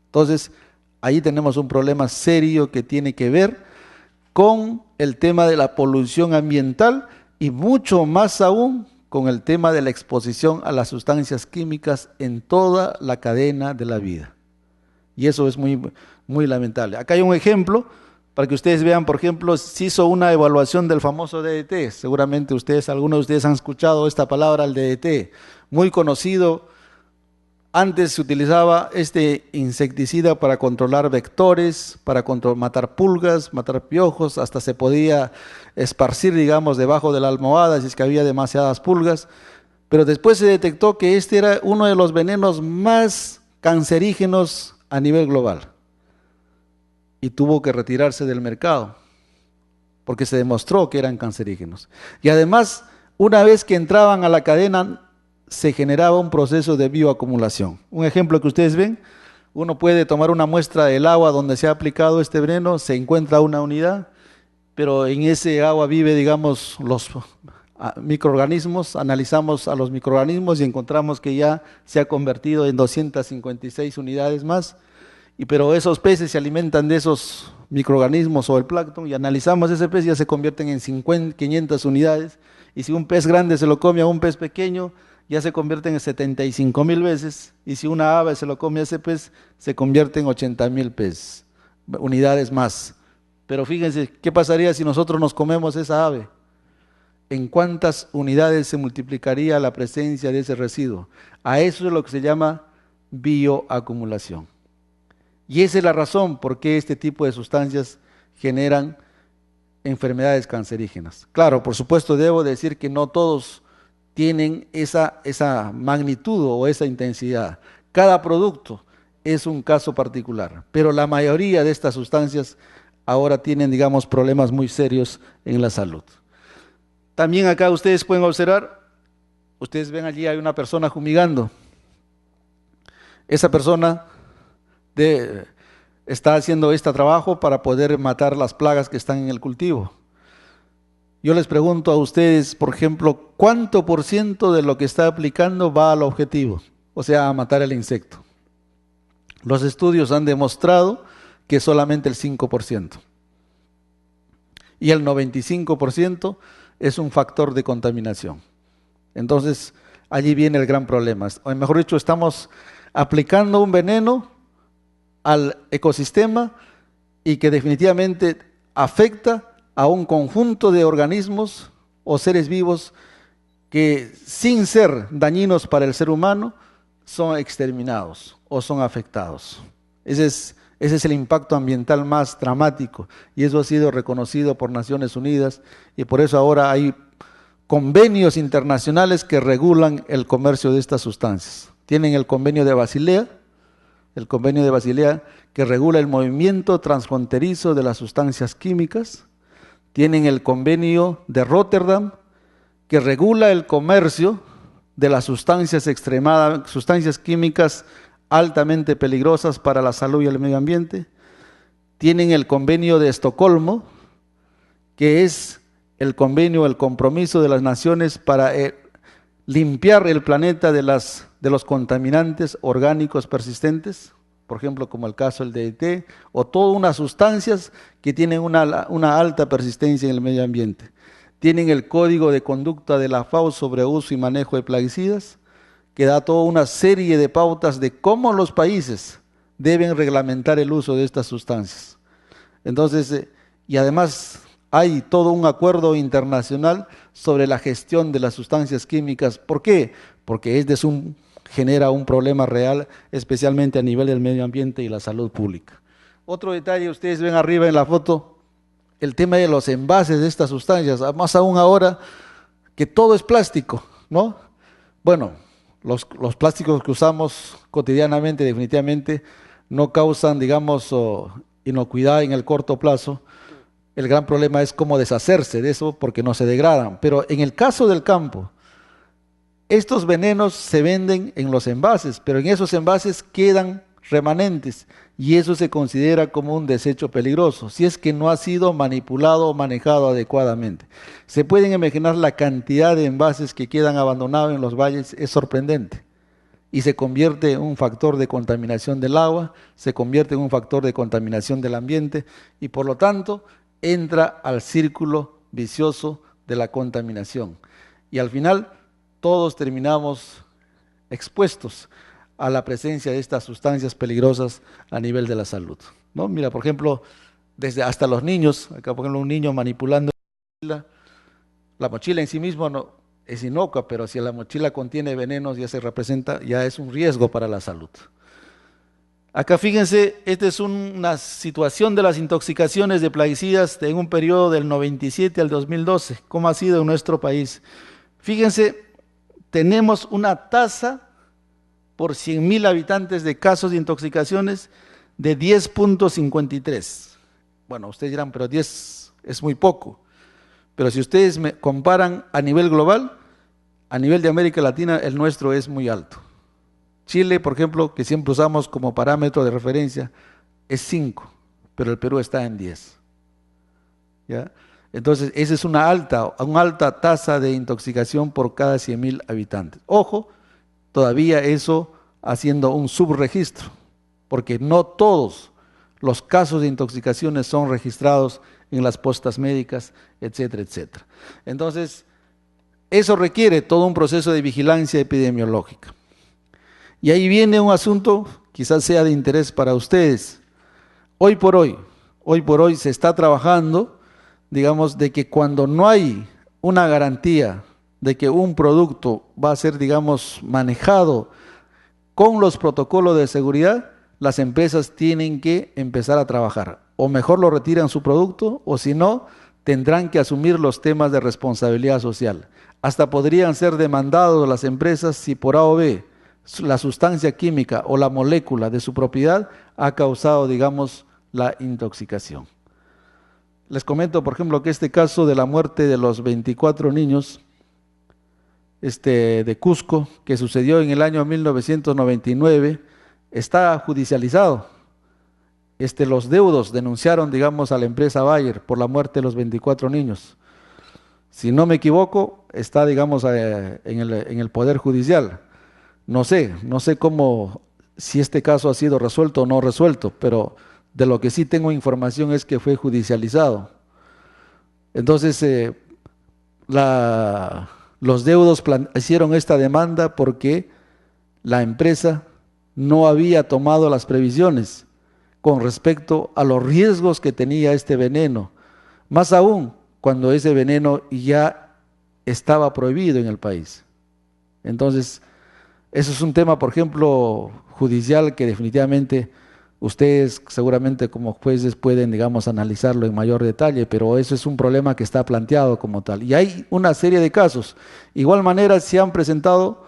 Entonces, ahí tenemos un problema serio que tiene que ver con el tema de la polución ambiental y mucho más aún con el tema de la exposición a las sustancias químicas en toda la cadena de la vida. Y eso es muy, muy lamentable. Acá hay un ejemplo para que ustedes vean, por ejemplo, se hizo una evaluación del famoso DDT. Seguramente algunos de ustedes han escuchado esta palabra, el DDT, muy conocido. Antes se utilizaba este insecticida para controlar vectores, para matar pulgas, matar piojos, hasta se podía esparcir, digamos, debajo de la almohada si es que había demasiadas pulgas. Pero después se detectó que este era uno de los venenos más cancerígenos a nivel global. Y tuvo que retirarse del mercado, porque se demostró que eran cancerígenos. Y además, una vez que entraban a la cadena, se generaba un proceso de bioacumulación. Un ejemplo que ustedes ven, uno puede tomar una muestra del agua donde se ha aplicado este veneno, se encuentra una unidad, pero en ese agua vive, digamos, los microorganismos, analizamos a los microorganismos y encontramos que ya se ha convertido en 256 unidades más, pero esos peces se alimentan de esos microorganismos o el plancton y analizamos ese pez y ya se convierten en 500 unidades, y si un pez grande se lo come a un pez pequeño, ya se convierten en 75,000 veces, y si una ave se lo come a ese pez, se convierte en 80,000 peces, unidades más. Pero fíjense, ¿qué pasaría si nosotros nos comemos esa ave? ¿En cuántas unidades se multiplicaría la presencia de ese residuo? A eso es lo que se llama bioacumulación. Y esa es la razón por qué este tipo de sustancias generan enfermedades cancerígenas. Claro, por supuesto, debo decir que no todos tienen esa magnitud o esa intensidad. Cada producto es un caso particular, pero la mayoría de estas sustancias ahora tienen, digamos, problemas muy serios en la salud. También acá ustedes pueden observar ustedes ven allí hay una persona fumigando. Esa persona está haciendo este trabajo para poder matar las plagas que están en el cultivo. Yo les pregunto a ustedes, por ejemplo, ¿cuánto por ciento de lo que está aplicando va al objetivo? O sea, a matar el insecto. Los estudios han demostrado que solamente el 5%. Y el 95% es un factor de contaminación. Entonces, allí viene el gran problema. O mejor dicho, estamos aplicando un veneno al ecosistema y que definitivamente afecta a un conjunto de organismos o seres vivos que, sin ser dañinos para el ser humano, son exterminados o son afectados. Ese es el impacto ambiental más dramático y eso ha sido reconocido por Naciones Unidas y por eso ahora hay convenios internacionales que regulan el comercio de estas sustancias. Tienen el convenio de Basilea, que regula el movimiento transfronterizo de las sustancias químicas. Tienen el convenio de Rotterdam, que regula el comercio de las sustancias químicas altamente peligrosas para la salud y el medio ambiente. Tienen el convenio de Estocolmo, que es el compromiso de las naciones para limpiar el planeta de los contaminantes orgánicos persistentes, por ejemplo, como el caso del DDT, o todas unas sustancias que tienen una alta persistencia en el medio ambiente. Tienen el Código de Conducta de la FAO sobre uso y manejo de plaguicidas, que da toda una serie de pautas de cómo los países deben reglamentar el uso de estas sustancias. Entonces, y además hay todo un acuerdo internacional sobre la gestión de las sustancias químicas. ¿Por qué? Porque genera un problema real, especialmente a nivel del medio ambiente y la salud pública. Otro detalle, ustedes ven arriba en la foto, el tema de los envases de estas sustancias, más aún ahora que todo es plástico, ¿no? Bueno, los plásticos que usamos cotidianamente definitivamente no causan, digamos, inocuidad en el corto plazo. El gran problema es cómo deshacerse de eso porque no se degradan. Pero en el caso del campo, estos venenos se venden en los envases, pero en esos envases quedan remanentes y eso se considera como un desecho peligroso, si es que no ha sido manipulado o manejado adecuadamente. Se pueden imaginar la cantidad de envases que quedan abandonados en los valles, es sorprendente. Y se convierte en un factor de contaminación del agua, se convierte en un factor de contaminación del ambiente y por lo tanto entra al círculo vicioso de la contaminación. Y al final todos terminamos expuestos a la presencia de estas sustancias peligrosas a nivel de la salud, ¿no? Mira, por ejemplo, hasta los niños, acá por ejemplo un niño manipulando la mochila en sí misma no es inocua, pero si la mochila contiene venenos ya es un riesgo para la salud. Acá fíjense, esta es una situación de las intoxicaciones de plaguicidas en un periodo del 97 al 2012, cómo ha sido en nuestro país. Fíjense, tenemos una tasa por 100.000 habitantes de casos de intoxicaciones de 10.53. Bueno, ustedes dirán, pero 10 es muy poco. Pero si ustedes comparan a nivel global, a nivel de América Latina, el nuestro es muy alto. Chile, por ejemplo, que siempre usamos como parámetro de referencia, es 5, pero el Perú está en 10. ¿Ya? Entonces, esa es una alta tasa de intoxicación por cada 100.000 habitantes. Ojo, todavía eso haciendo un subregistro, porque no todos los casos de intoxicaciones son registrados en las postas médicas, etcétera, etcétera. Entonces, eso requiere todo un proceso de vigilancia epidemiológica. Y ahí viene un asunto, quizás sea de interés para ustedes. Hoy por hoy se está trabajando, digamos, de que cuando no hay una garantía de que un producto va a ser, digamos, manejado con los protocolos de seguridad, las empresas tienen que empezar a trabajar. O mejor lo retiran su producto, o si no, tendrán que asumir los temas de responsabilidad social. Hasta podrían ser demandados las empresas si por A o B la sustancia química o la molécula de su propiedad ha causado, digamos, la intoxicación. Les comento, por ejemplo, que este caso de la muerte de los 24 niños de Cusco, que sucedió en el año 1999, está judicializado. Los deudos denunciaron, digamos, a la empresa Bayer por la muerte de los 24 niños. Si no me equivoco, está, digamos, en el Poder Judicial. No sé cómo, si este caso ha sido resuelto o no resuelto, pero de lo que sí tengo información es que fue judicializado. Entonces, los deudos hicieron esta demanda porque la empresa no había tomado las previsiones con respecto a los riesgos que tenía este veneno, más aún cuando ese veneno ya estaba prohibido en el país. Entonces, eso es un tema, por ejemplo, judicial que definitivamente ustedes seguramente como jueces pueden, digamos, analizarlo en mayor detalle, pero eso es un problema que está planteado como tal. Y hay una serie de casos. Igual manera se han presentado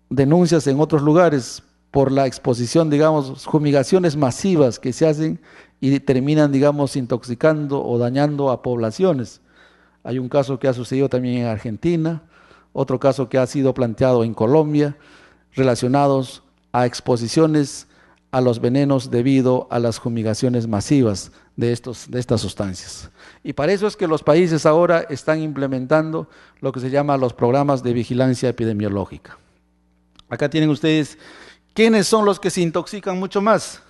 denuncias en otros lugares por la exposición, digamos, fumigaciones masivas que se hacen y terminan, digamos, intoxicando o dañando a poblaciones. Hay un caso que ha sucedido también en Argentina, otro caso que ha sido planteado en Colombia, relacionados a exposiciones a los venenos debido a las fumigaciones masivas de estas sustancias. Y para eso es que los países ahora están implementando lo que se llama los programas de vigilancia epidemiológica. Acá tienen ustedes quiénes son los que se intoxican mucho más.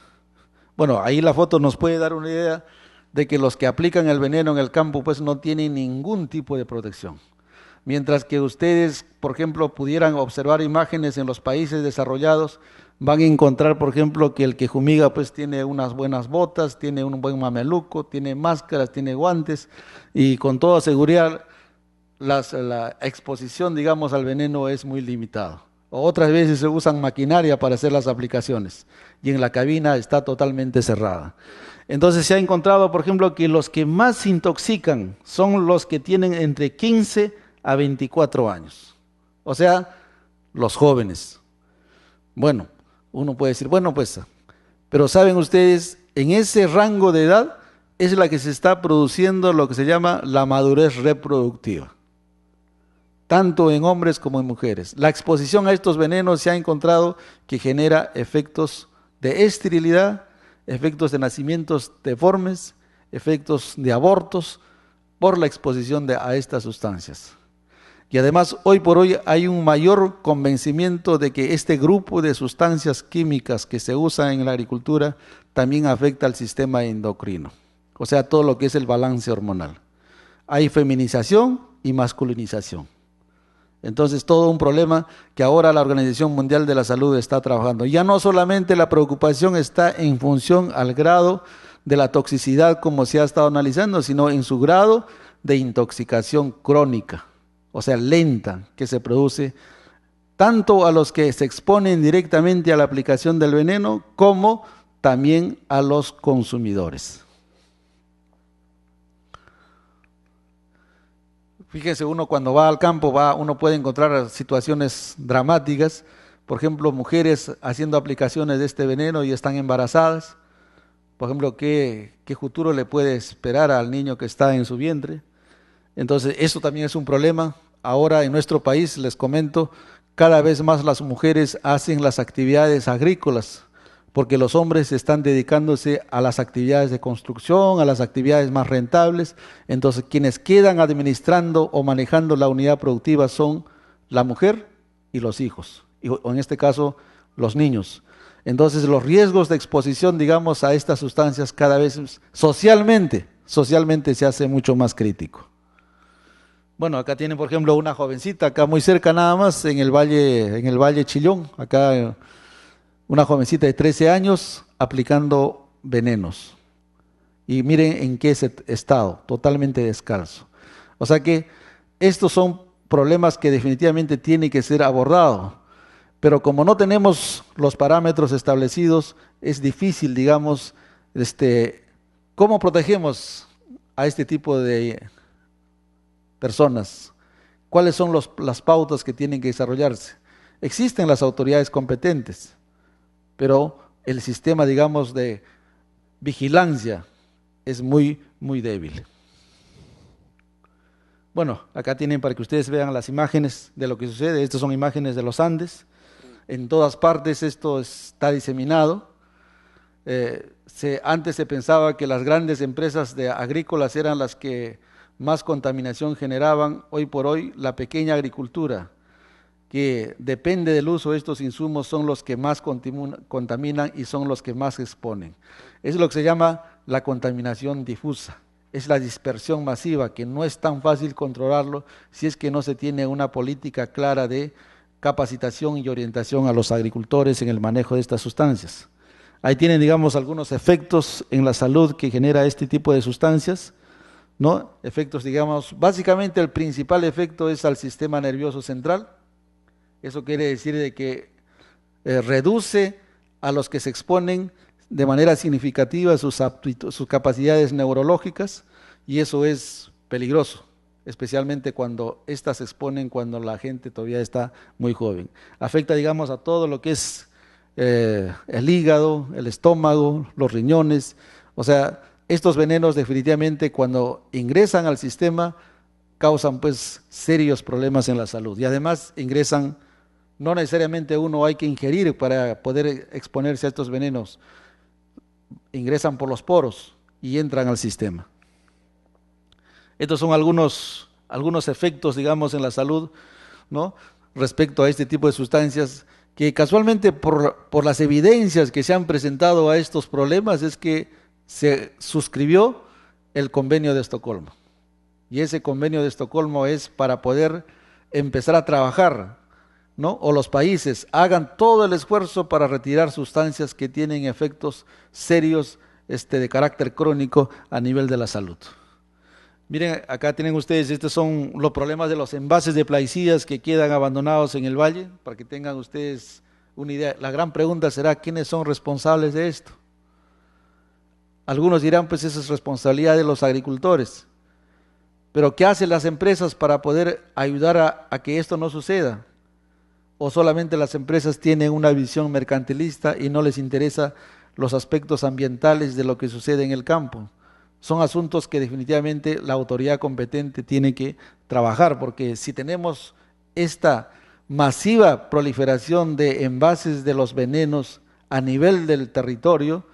Bueno, ahí la foto nos puede dar una idea de que los que aplican el veneno en el campo pues no tienen ningún tipo de protección. Mientras que ustedes, por ejemplo, pudieran observar imágenes en los países desarrollados, van a encontrar, por ejemplo, que el que fumiga pues tiene unas buenas botas, tiene un buen mameluco, tiene máscaras, tiene guantes y con toda seguridad la exposición, digamos, al veneno es muy limitada. Otras veces se usan maquinaria para hacer las aplicaciones y en la cabina está totalmente cerrada. Entonces se ha encontrado, por ejemplo, que los que más se intoxican son los que tienen entre 15 a 24 años. O sea, los jóvenes. Bueno, uno puede decir, bueno, pues, pero saben ustedes, en ese rango de edad es la que se está produciendo lo que se llama la madurez reproductiva, tanto en hombres como en mujeres. La exposición a estos venenos se ha encontrado que genera efectos de esterilidad, efectos de nacimientos deformes, efectos de abortos por la exposición a estas sustancias. Y además, hoy por hoy hay un mayor convencimiento de que este grupo de sustancias químicas que se usan en la agricultura también afecta al sistema endocrino, o sea, todo lo que es el balance hormonal. Hay feminización y masculinización. Entonces, todo un problema que ahora la Organización Mundial de la Salud está trabajando. Ya no solamente la preocupación está en función al grado de la toxicidad como se ha estado analizando, sino en su grado de intoxicación crónica, o sea, lenta, que se produce tanto a los que se exponen directamente a la aplicación del veneno como también a los consumidores. Fíjese, uno cuando va al campo, uno puede encontrar situaciones dramáticas, por ejemplo, mujeres haciendo aplicaciones de este veneno y están embarazadas. Por ejemplo, ¿qué futuro le puede esperar al niño que está en su vientre? Entonces, eso también es un problema. Ahora en nuestro país, les comento, cada vez más las mujeres hacen las actividades agrícolas, porque los hombres están dedicándose a las actividades de construcción, a las actividades más rentables. Entonces, quienes quedan administrando o manejando la unidad productiva son la mujer y los hijos, o en este caso, los niños. Entonces, los riesgos de exposición, digamos, a estas sustancias cada vez socialmente se hace mucho más crítico. Bueno, acá tienen, por ejemplo, una jovencita, acá muy cerca nada más, en el Valle Chillón, acá una jovencita de 13 años aplicando venenos. Y miren en qué estado, totalmente descalzo. O sea que estos son problemas que definitivamente tienen que ser abordados. Pero como no tenemos los parámetros establecidos, es difícil, digamos, ¿cómo protegemos a este tipo de personas? ¿Cuáles son las pautas que tienen que desarrollarse? Existen las autoridades competentes, pero el sistema, digamos, de vigilancia es muy, muy débil. Bueno, acá tienen para que ustedes vean las imágenes de lo que sucede. Estas son imágenes de los Andes. En todas partes esto está diseminado. Antes se pensaba que las grandes empresas agrícolas eran las que más contaminación generaban. Hoy por hoy la pequeña agricultura, que depende del uso de estos insumos, son los que más contaminan y son los que más exponen. Es lo que se llama la contaminación difusa. Es la dispersión masiva, que no es tan fácil controlarlo si es que no se tiene una política clara de capacitación y orientación a los agricultores en el manejo de estas sustancias. Ahí tienen, digamos, algunos efectos en la salud que genera este tipo de sustancias, ¿no? Efectos, digamos, básicamente el principal efecto es al sistema nervioso central. Eso quiere decir de que reduce a los que se exponen de manera significativa sus capacidades neurológicas, y eso es peligroso, especialmente cuando éstas se exponen cuando la gente todavía está muy joven. Afecta, digamos, a todo lo que es el hígado, el estómago, los riñones. O sea, estos venenos definitivamente cuando ingresan al sistema causan pues serios problemas en la salud, y además ingresan, no necesariamente uno hay que ingerir para poder exponerse a estos venenos, ingresan por los poros y entran al sistema. Estos son algunos efectos, digamos, en la salud, ¿no?, respecto a este tipo de sustancias, que casualmente por las evidencias que se han presentado a estos problemas es que se suscribió el Convenio de Estocolmo. Y ese Convenio de Estocolmo es para poder empezar a trabajar, ¿no?, o los países hagan todo el esfuerzo para retirar sustancias que tienen efectos serios de carácter crónico a nivel de la salud. Miren, acá tienen ustedes, estos son los problemas de los envases de plaguicidas que quedan abandonados en el valle, para que tengan ustedes una idea. La gran pregunta será, ¿quiénes son responsables de esto? Algunos dirán, pues esa es responsabilidad de los agricultores. Pero ¿qué hacen las empresas para poder ayudar a que esto no suceda? ¿O solamente las empresas tienen una visión mercantilista y no les interesa los aspectos ambientales de lo que sucede en el campo? Son asuntos que definitivamente la autoridad competente tiene que trabajar, porque si tenemos esta masiva proliferación de envases de los venenos a nivel del territorio,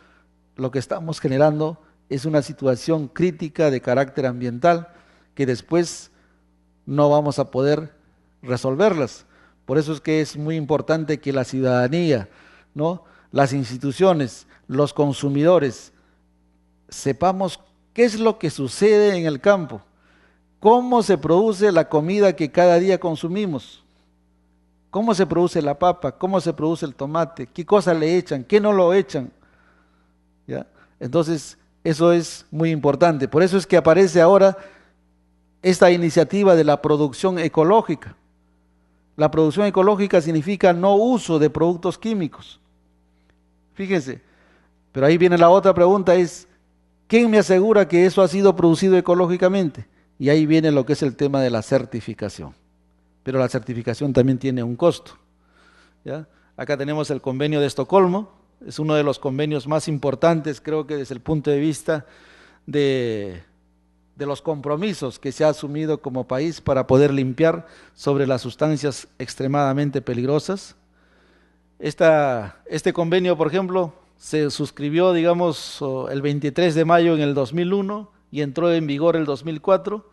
lo que estamos generando es una situación crítica de carácter ambiental que después no vamos a poder resolverlas. Por eso es que es muy importante que la ciudadanía, ¿no?, las instituciones, los consumidores, sepamos qué es lo que sucede en el campo, cómo se produce la comida que cada día consumimos, cómo se produce la papa, cómo se produce el tomate, qué cosas le echan, qué no lo echan, ¿ya? Entonces, eso es muy importante. Por eso es que aparece ahora esta iniciativa de la producción ecológica. La producción ecológica significa no uso de productos químicos. Fíjense, pero ahí viene la otra pregunta, es ¿quién me asegura que eso ha sido producido ecológicamente? Y ahí viene lo que es el tema de la certificación. Pero la certificación también tiene un costo, ¿ya? Acá tenemos el Convenio de Estocolmo, es uno de los convenios más importantes, creo que desde el punto de vista de los compromisos que se ha asumido como país para poder limpiar sobre las sustancias extremadamente peligrosas. Este convenio, por ejemplo, se suscribió, digamos, el 23 de mayo en el 2001 y entró en vigor el 2004.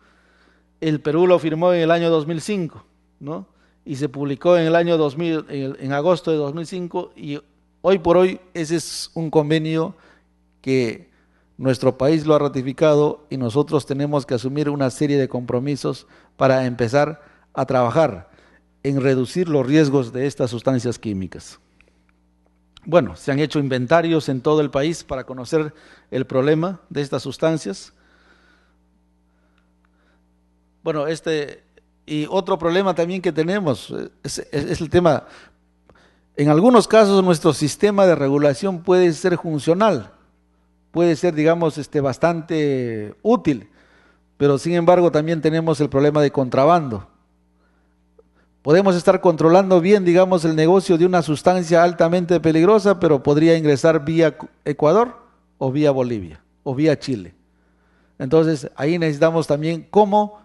El Perú lo firmó en el año 2005, ¿no?, y se publicó en el año 2000, en agosto de 2005, y hoy por hoy ese es un convenio que nuestro país lo ha ratificado y nosotros tenemos que asumir una serie de compromisos para empezar a trabajar en reducir los riesgos de estas sustancias químicas. Bueno, se han hecho inventarios en todo el país para conocer el problema de estas sustancias. Bueno, y otro problema también que tenemos es el tema, en algunos casos nuestro sistema de regulación puede ser funcional, puede ser, digamos, bastante útil, pero sin embargo también tenemos el problema de contrabando. Podemos estar controlando bien, digamos, el negocio de una sustancia altamente peligrosa, pero podría ingresar vía Ecuador o vía Bolivia o vía Chile. Entonces ahí necesitamos también cómo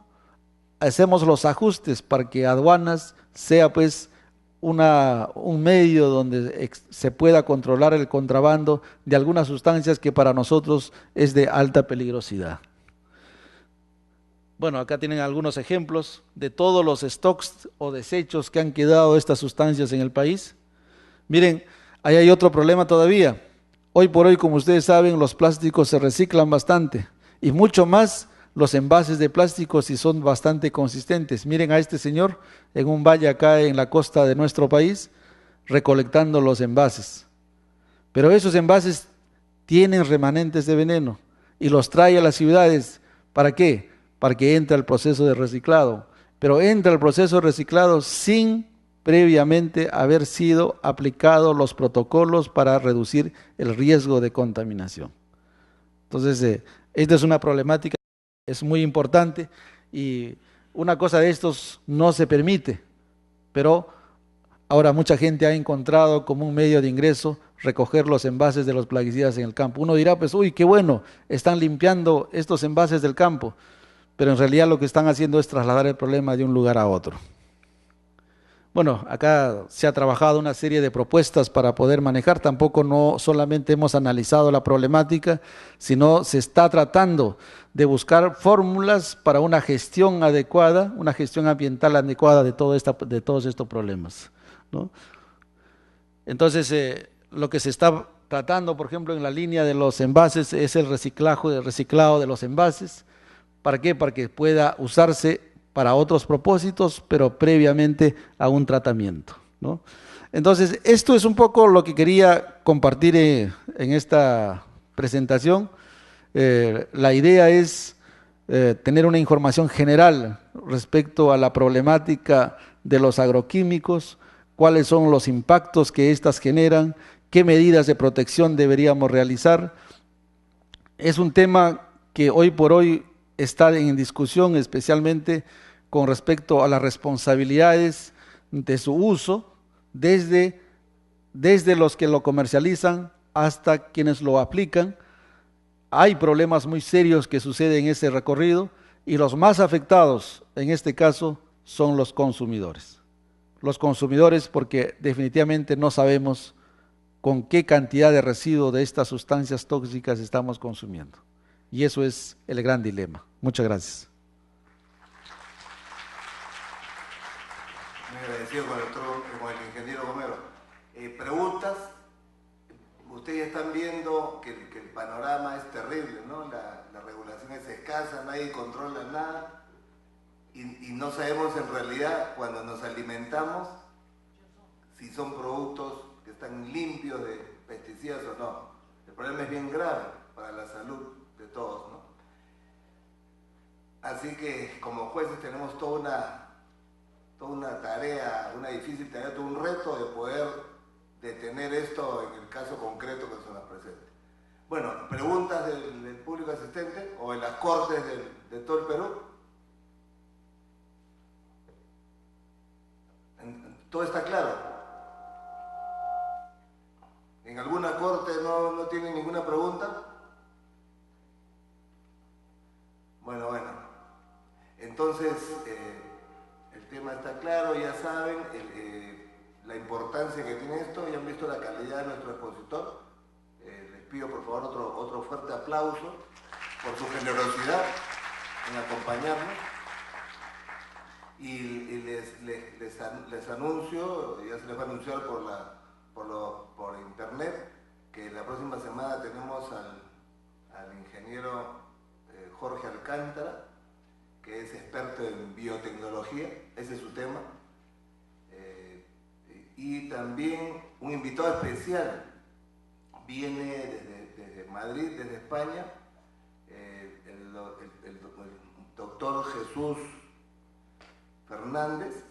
hacemos los ajustes para que aduanas sea pues un medio donde se pueda controlar el contrabando de algunas sustancias que para nosotros es de alta peligrosidad. Bueno, acá tienen algunos ejemplos de todos los stocks o desechos que han quedado estas sustancias en el país. Miren, ahí hay otro problema todavía. Hoy por hoy, como ustedes saben, los plásticos se reciclan bastante y mucho más los envases de plástico si son bastante consistentes. Miren a este señor en un valle acá en la costa de nuestro país recolectando los envases. Pero esos envases tienen remanentes de veneno y los trae a las ciudades. ¿Para qué? Para que entre el proceso de reciclado. Pero entra el proceso de reciclado sin previamente haber sido aplicados los protocolos para reducir el riesgo de contaminación. Entonces, esta es una problemática, es muy importante y una cosa de estos no se permite, pero ahora mucha gente ha encontrado como un medio de ingreso recoger los envases de los plaguicidas en el campo. Uno dirá, pues, uy, qué bueno, están limpiando estos envases del campo, pero en realidad lo que están haciendo es trasladar el problema de un lugar a otro. Bueno, acá se ha trabajado una serie de propuestas para poder manejar, tampoco no solamente hemos analizado la problemática, sino se está tratando de buscar fórmulas para una gestión adecuada, una gestión ambiental adecuada de todos estos problemas, ¿no? Entonces, lo que se está tratando, por ejemplo, en la línea de los envases es el reciclado de los envases. ¿Para qué? Para que pueda usarse para otros propósitos, pero previamente a un tratamiento, ¿no? Entonces, esto es un poco lo que quería compartir en esta presentación. La idea es tener una información general respecto a la problemática de los agroquímicos, cuáles son los impactos que éstas generan, qué medidas de protección deberíamos realizar. Es un tema que hoy por hoy está en discusión, especialmente con respecto a las responsabilidades de su uso, desde los que lo comercializan hasta quienes lo aplican. Hay problemas muy serios que suceden en ese recorrido y los más afectados en este caso son los consumidores. Los consumidores porque definitivamente no sabemos con qué cantidad de residuo de estas sustancias tóxicas estamos consumiendo. Y eso es el gran dilema. Muchas gracias. Muy agradecido con el ingeniero Romero. Preguntas. Ustedes están viendo que el panorama es terrible, ¿no? La regulación es escasa, nadie controla nada y no sabemos en realidad cuando nos alimentamos si son productos que están limpios de pesticidas o no. El problema es bien grave para la salud de todos, ¿no? Así que como jueces tenemos toda una tarea, una difícil tarea, todo un reto de poder detener esto en el caso concreto que se nos presente. Bueno, preguntas del público asistente o en las cortes de todo el Perú. Todo está claro. ¿En alguna corte no tienen ninguna pregunta? Bueno. Entonces, el tema está claro, ya saben la importancia que tiene esto, ya han visto la calidad de nuestro expositor. Les pido por favor otro fuerte aplauso por su generosidad en acompañarnos. Y les anuncio, ya se les va a anunciar por internet, que la próxima semana tenemos al ingeniero Jorge Alcántara, que es experto en biotecnología, ese es su tema, y también un invitado especial, viene desde Madrid, desde España, el doctor Jesús Fernández,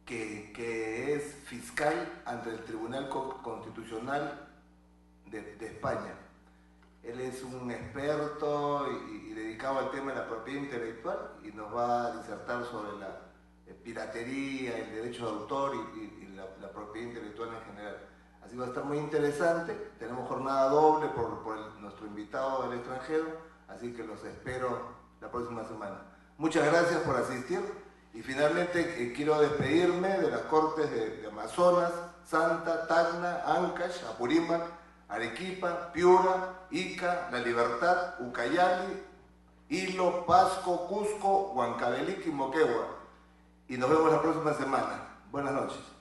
que es fiscal ante el Tribunal Constitucional de España. Él es un experto y dedicado al tema de la propiedad intelectual y nos va a disertar sobre la piratería, el derecho de autor y la propiedad intelectual en general. Así va a estar muy interesante. Tenemos jornada doble por nuestro invitado del extranjero, así que los espero la próxima semana. Muchas gracias por asistir y finalmente quiero despedirme de las Cortes de Amazonas, Santa, Tacna, Ancash, Apurímac, Arequipa, Piura, Ica, La Libertad, Ucayali, Hilo, Pasco, Cusco, Huancavelica y Moquegua. Y nos vemos la próxima semana. Buenas noches.